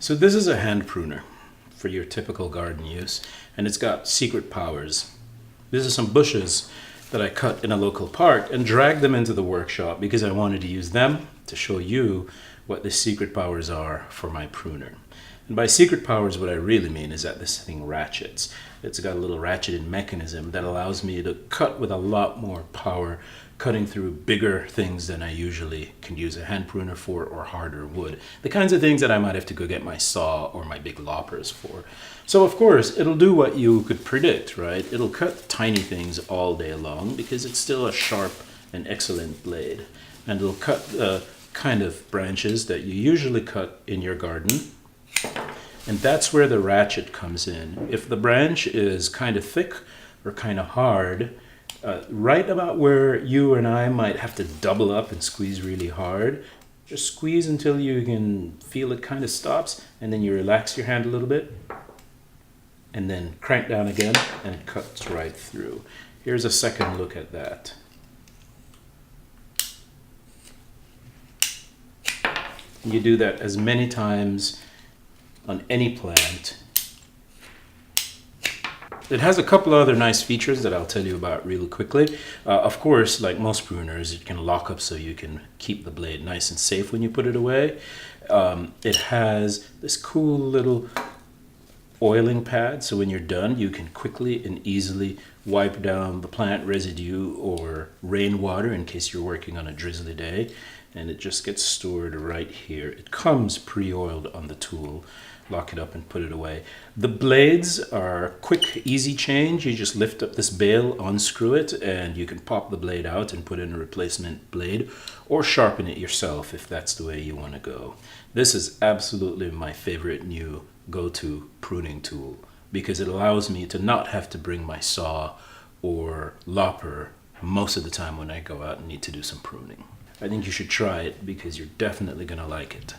So this is a hand pruner for your typical garden use, and it's got secret powers. These are some bushes that I cut in a local park and dragged them into the workshop because I wanted to use them to show you what the secret powers are for my pruner. And by secret powers, what I really mean is that this thing ratchets. It's got a little ratcheting mechanism that allows me to cut with a lot more power, cutting through bigger things than I usually can use a hand pruner for, or harder wood. The kinds of things that I might have to go get my saw or my big loppers for. So of course, it'll do what you could predict, right? It'll cut tiny things all day long because it's still a sharp and excellent blade. And it'll cut the kind of branches that you usually cut in your garden. And that's where the ratchet comes in. If the branch is kind of thick or kind of hard, right about where you and I might have to double up and squeeze really hard, just squeeze until you can feel it kind of stops, and then you relax your hand a little bit, and then crank down again, and it cuts right through. Here's a second look at that. You do that as many times on any plant. It has a couple other nice features that I'll tell you about really quickly. Of course, like most pruners, it can lock up so you can keep the blade nice and safe when you put it away. It has this cool little oiling pad, so when you're done, you can quickly and easily wipe down the plant residue or rainwater in case you're working on a drizzly day, and it just gets stored right here. It comes pre-oiled on the tool. Lock it up and put it away. The blades are quick, easy change. You just lift up this bail, unscrew it, and you can pop the blade out and put in a replacement blade, or sharpen it yourself if that's the way you want to go. This is absolutely my favorite new go-to pruning tool because it allows me to not have to bring my saw or lopper most of the time when I go out and need to do some pruning. I think you should try it because you're definitely going to like it.